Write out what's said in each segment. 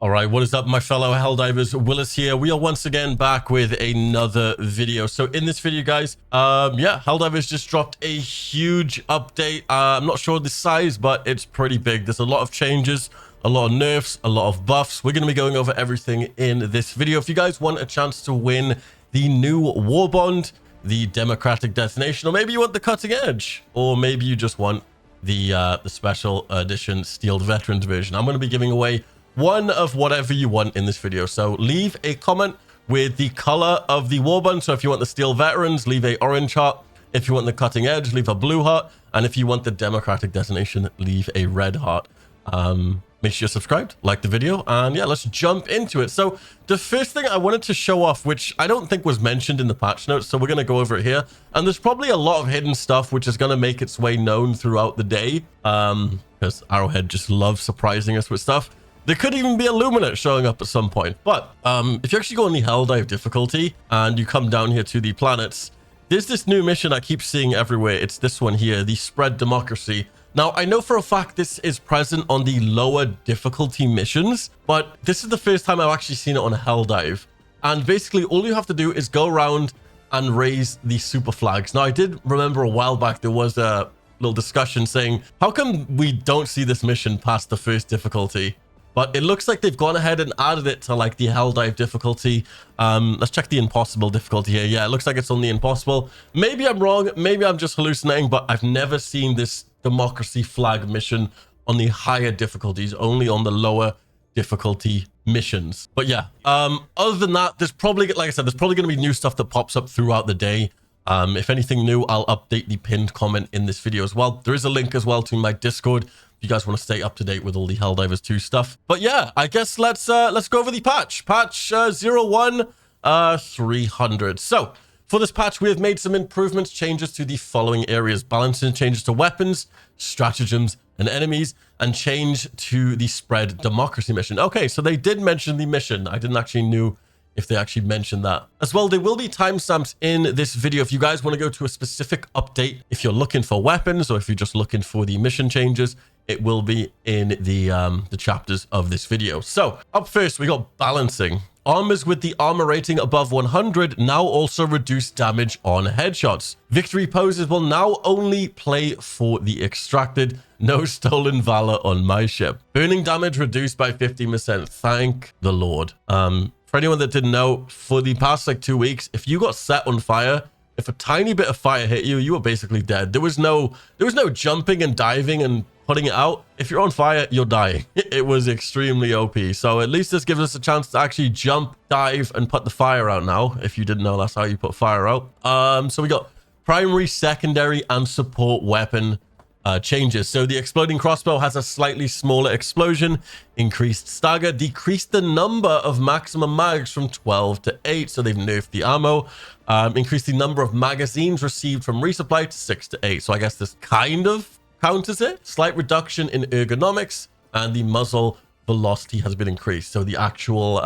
All right, what is up, my fellow Helldivers? Willis here. We are once again back with another video. So in this video, guys, Helldivers just dropped a huge update. I'm not sure the size, but it's pretty big. There's a lot of changes, a lot of nerfs, a lot of buffs. We're going to be going over everything in this video. If you guys want a chance to win the new Warbond, the Democratic Detonation, or maybe you want the Cutting Edge, or maybe you just want the special edition Steeled Veterans version, I'm going to be giving away one of whatever you want in this video. So leave a comment with the color of the Warbond. So if you want the Steel Veterans, leave a orange heart. If you want the Cutting Edge, leave a blue heart. And if you want the Democratic Detonation, leave a red heart. Make sure you're subscribed, like the video, and yeah, let's jump into it. So the first thing I wanted to show off, which I don't think was mentioned in the patch notes, so we're going to go over it here. And there's probably a lot of hidden stuff which is going to make its way known throughout the day, because Arrowhead just loves surprising us with stuff. There could even be Illuminate showing up at some point. But if you actually go on the Helldive difficulty and you come down here to the planets, there's this new mission I keep seeing everywhere. It's this one here, the Spread Democracy. Now, I know for a fact this is present on the lower difficulty missions, but this is the first time I've actually seen it on a Helldive. And basically, all you have to do is go around and raise the super flags. Now, I did remember a while back there was a little discussion saying, how come we don't see this mission past the first difficulty? But it looks like they've gone ahead and added it to like the Helldive difficulty. Let's check the impossible difficulty here. Yeah, it looks like it's on the impossible. Maybe I'm wrong. Maybe I'm just hallucinating, but I've never seen this democracy flag mission on the higher difficulties, only on the lower difficulty missions. But yeah, other than that, there's probably, like I said, there's probably going to be new stuff that pops up throughout the day. If anything new, I'll update the pinned comment in this video as well. There is a link as well to my Discord if you guys want to stay up to date with all the Helldivers 2 stuff. But yeah, I guess let's go over the patch. Patch 01-300. So for this patch, we have made some improvements, changes to the following areas: balancing changes to weapons, stratagems, and enemies, and change to the Spread Democracy mission. Okay, so they did mention the mission. I didn't actually know if they actually mentioned that. As well, there will be timestamps in this video if you guys want to go to a specific update. If you're looking for weapons or if you're just looking for the mission changes, it will be in the chapters of this video. So up first, we got balancing. Armors with the armor rating above 100 now also reduce damage on headshots. Victory poses will now only play for the extracted. No stolen valor on my ship. Burning damage reduced by 50%. Thank the Lord. For anyone that didn't know, for the past like 2 weeks, if you got set on fire, if a tiny bit of fire hit you, you were basically dead. There was no jumping and diving and putting it out. If you're on fire, you're dying. It was extremely OP. So at least this gives us a chance to actually jump, dive, and put the fire out now. If you didn't know, that's how you put fire out. So we got primary, secondary, and support weapon changes. So the exploding crossbow has a slightly smaller explosion, increased stagger, decreased the number of maximum mags from 12 to 8. So they've nerfed the ammo, increased the number of magazines received from resupply to 6 to 8. So I guess this kind of counters it. Slight reduction in ergonomics, and the muzzle velocity has been increased. So the actual,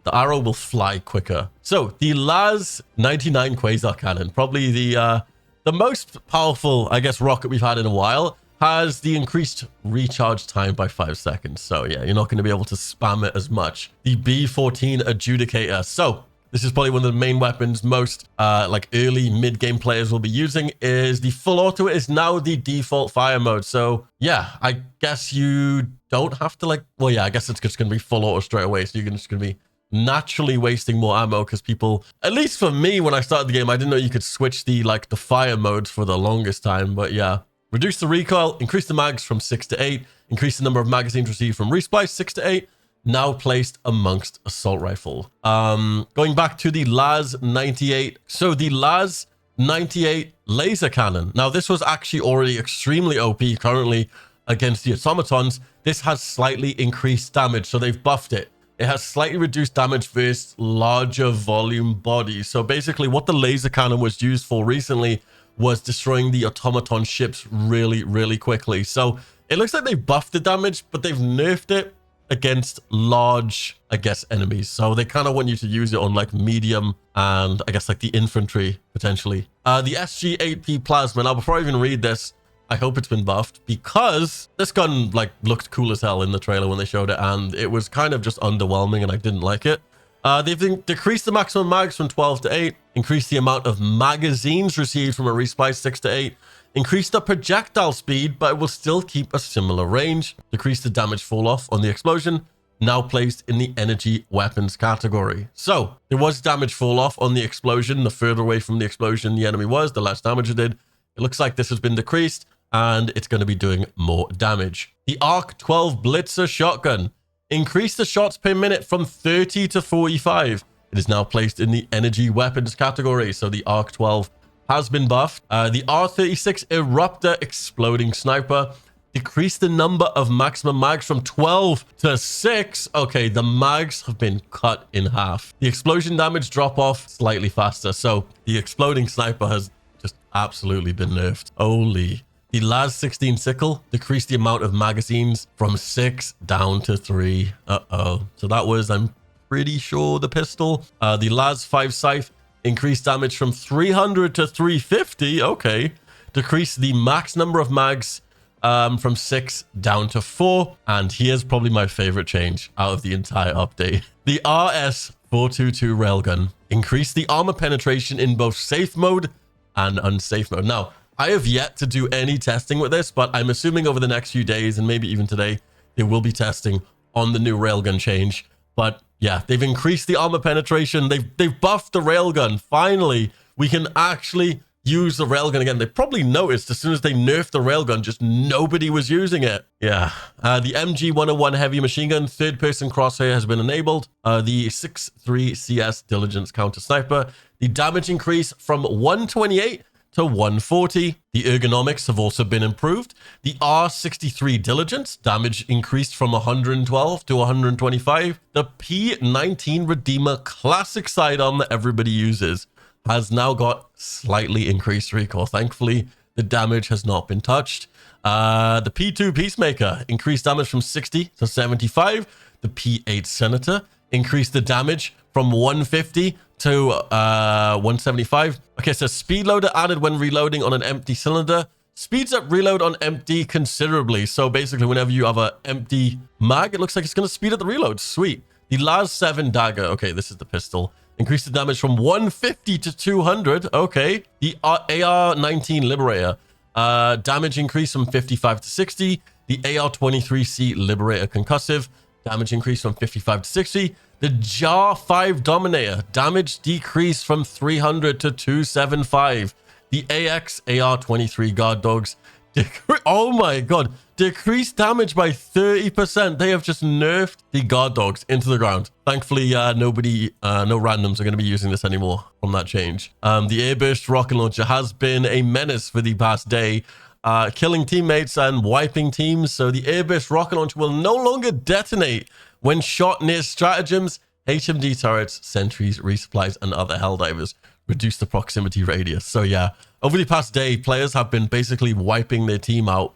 the arrow will fly quicker. So the Laz 99 Quasar Cannon, probably the most powerful, I guess, rocket we've had in a while, has the increased recharge time by 5 seconds. So yeah, you're not going to be able to spam it as much. The B14 Adjudicator. So this is probably one of the main weapons most like early mid-game players will be using. Is the full auto is now the default fire mode. So yeah, I guess you don't have to like, well, yeah, I guess it's just going to be full auto straight away. So you're just going to be naturally wasting more ammo because people, at least for me, when I started the game, I didn't know you could switch the fire modes for the longest time. But yeah, reduce the recoil, increase the mags from 6 to 8, increase the number of magazines received from resupply 6 to 8, now placed amongst assault rifle. Going back to the Laz 98. So the Laz 98 laser cannon. Now this was actually already extremely OP currently against the automatons. This has slightly increased damage, so they've buffed it. It has slightly reduced damage versus larger volume bodies. So basically what the laser cannon was used for recently was destroying the automaton ships really, really quickly. So it looks like they buffed the damage, but they've nerfed it against large, I guess, enemies. So they kind of want you to use it on like medium and I guess like the infantry potentially. The SG-8P plasma. Now, before I even read this, I hope it's been buffed, because this gun like looked cool as hell in the trailer when they showed it, and it was kind of just underwhelming and I didn't like it. They've decreased the maximum mags from 12 to 8, increased the amount of magazines received from a resupply 6 to 8, increased the projectile speed, but it will still keep a similar range, decreased the damage fall off on the explosion, now placed in the energy weapons category. So there was damage fall off on the explosion. The further away from the explosion the enemy was, the less damage it did. It looks like this has been decreased, and it's going to be doing more damage. The Arc 12 Blitzer shotgun increased the shots per minute from 30 to 45. It is now placed in the energy weapons category. So the Arc 12 has been buffed. The R36 Eruptor exploding sniper decreased the number of maximum mags from 12 to 6. Okay, the mags have been cut in half. The explosion damage drop off slightly faster. So the exploding sniper has just absolutely been nerfed. Holy. The Laz 16 sickle decreased the amount of magazines from 6 down to 3. So that was, I'm pretty sure, the pistol. The Laz 5 scythe increased damage from 300 to 350. Okay. Decreased the max number of mags from 6 down to 4. And here's probably my favorite change out of the entire update. The RS422 railgun increased the armor penetration in both safe mode and unsafe mode. Now, I have yet to do any testing with this, but I'm assuming over the next few days and maybe even today, there will be testing on the new railgun change. But yeah, they've increased the armor penetration. They've buffed the railgun. Finally, we can actually use the railgun again. They probably noticed as soon as they nerfed the railgun, just nobody was using it. Yeah. The MG101 heavy machine gun third-person crosshair has been enabled. The 6.3 CS diligence counter sniper. The damage increase from 128 to 140. The ergonomics have also been improved. The R63 diligence damage increased from 112 to 125. The P19 Redeemer classic sidearm that everybody uses has now got slightly increased recoil. Thankfully, the damage has not been touched. The P2 Peacemaker increased damage from 60 to 75. The P8 Senator increased the damage from 150 to 175. Okay, so speed loader added when reloading on an empty cylinder. Speeds up reload on empty considerably. So basically, whenever you have an empty mag, it looks like it's going to speed up the reload. Sweet. The Laz 7 dagger. Okay, this is the pistol. Increased the damage from 150 to 200. Okay. The AR-19 Liberator. Damage increase from 55 to 60. The AR-23C Liberator Concussive. Damage increase from 55 to 60. The JAR 5 Dominator. Damage decrease from 300 to 275. The AX AR-23 Guard Dogs. Oh my god. Decreased damage by 30%. They have just nerfed the Guard Dogs into the ground. Thankfully, no randoms are going to be using this anymore from that change. The Airburst Rocket Launcher has been a menace for the past day, killing teammates and wiping teams. So the Airburst Rocket Launcher will no longer detonate when shot near stratagems, HMD turrets, sentries, resupplies, and other Helldivers. Reduce the proximity radius. So yeah, over the past day, players have been basically wiping their team out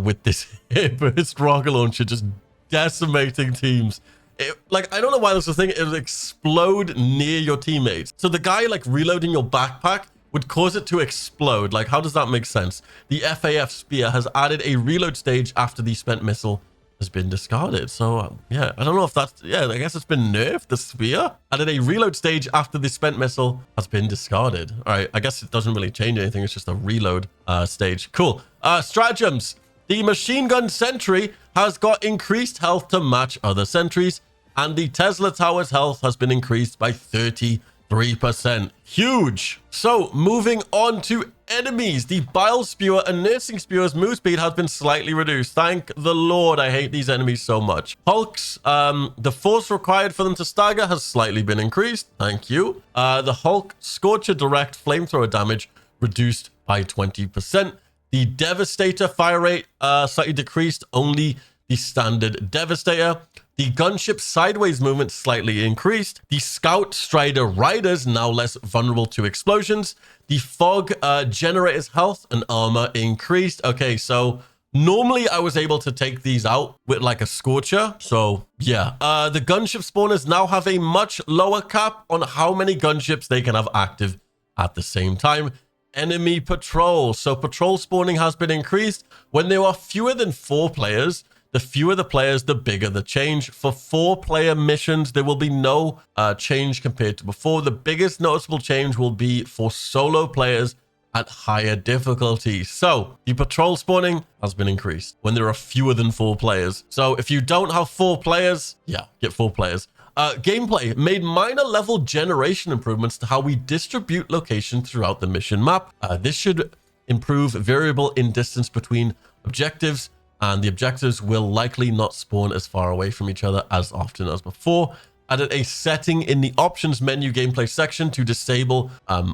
with this Airburst Rocket Launcher, just decimating teams. I don't know why this was a thing. It would explode near your teammates. So the guy like reloading your backpack would cause it to explode. Like, how does that make sense? The FAF Spear has added a reload stage after the spent missile has been discarded. So yeah, I don't know if that's, yeah, I guess it's been nerfed. The Spear added a reload stage after the spent missile has been discarded. All right, I guess it doesn't really change anything. It's just a reload stage. Cool. Stratagems. The machine gun sentry has got increased health to match other sentries, and the Tesla Tower's health has been increased by 33%. Huge. So moving on to enemies, the Bile Spewer and Nursing Spewer's move speed has been slightly reduced. Thank the Lord. I hate these enemies so much. Hulks, the force required for them to stagger has slightly been increased. Thank you. The Hulk Scorcher direct flamethrower damage reduced by 20%. The Devastator fire rate slightly decreased, only the standard Devastator. The gunship sideways movement slightly increased. The Scout Strider Riders now less vulnerable to explosions. The Fog Generator's health and armor increased. Okay, so normally I was able to take these out with like a Scorcher. So yeah, the gunship spawners now have a much lower cap on how many gunships they can have active at the same time. enemy patrol. So patrol spawning has been increased. When there are fewer than 4 players, the fewer the players, the bigger the change. For 4-player missions, there will be no change compared to before. The biggest noticeable change will be for solo players at higher difficulty. So the patrol spawning has been increased when there are fewer than 4 players. So if you don't have 4 players, yeah, get 4 players. Gameplay made minor level generation improvements to how we distribute location throughout the mission map. This should improve variable in distance between objectives, and the objectives will likely not spawn as far away from each other as often as before. Added a setting in the options menu gameplay section to disable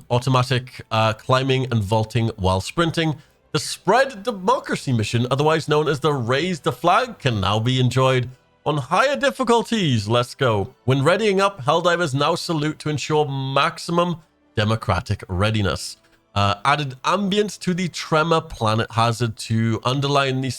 automatic climbing and vaulting while sprinting. The Spread Democracy mission, otherwise known as the Raise the Flag, can now be enjoyed on higher difficulties. Let's go. When readying up, Helldivers now salute to ensure maximum democratic readiness. Added ambience to the Tremor Planet Hazard to underline the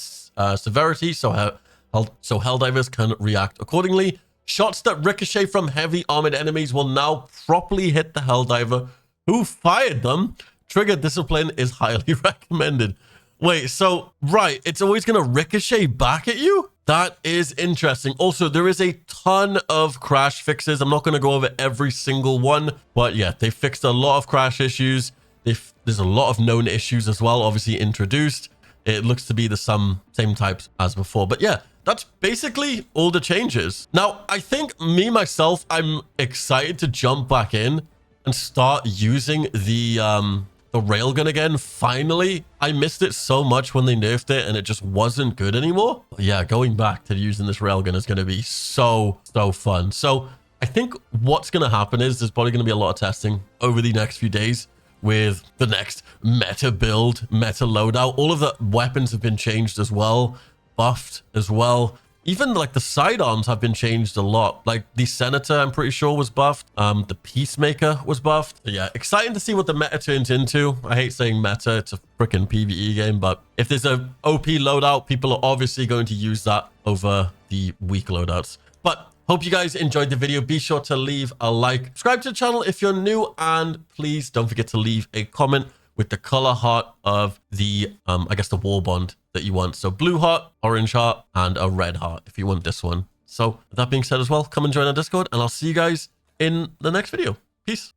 severity, so Helldivers can react accordingly. Shots that ricochet from heavy armored enemies will now properly hit the Helldiver who fired them. Trigger discipline is highly recommended. Wait, so, right, it's always going to ricochet back at you? That is interesting. Also, there is a ton of crash fixes. I'm not going to go over every single one, but yeah, they fixed a lot of crash issues. There's a lot of known issues as well, obviously introduced. It looks to be the same types as before. But yeah, that's basically all the changes. Now, I think myself, I'm excited to jump back in and start using the railgun again. Finally, I missed it so much when they nerfed it and it just wasn't good anymore. But yeah, going back to using this railgun is going to be so fun. So I think what's going to happen is there's probably going to be a lot of testing over the next few days with the next meta build, meta loadout. All of the weapons have been changed as well, buffed as well. Even like the sidearms have been changed a lot. Like the Senator, I'm pretty sure, was buffed. The Peacemaker was buffed. So yeah, exciting to see what the meta turns into. I hate saying meta. It's a freaking PvE game, but if there's a OP loadout, people are obviously going to use that over the weak loadouts. But hope you guys enjoyed the video. Be sure to leave a like, subscribe to the channel if you're new, and please don't forget to leave a comment with the color heart of the, I guess the Warbond that you want. So blue heart, orange heart, and a red heart if you want this one. So with that being said as well, come and join our Discord, and I'll see you guys in the next video. Peace.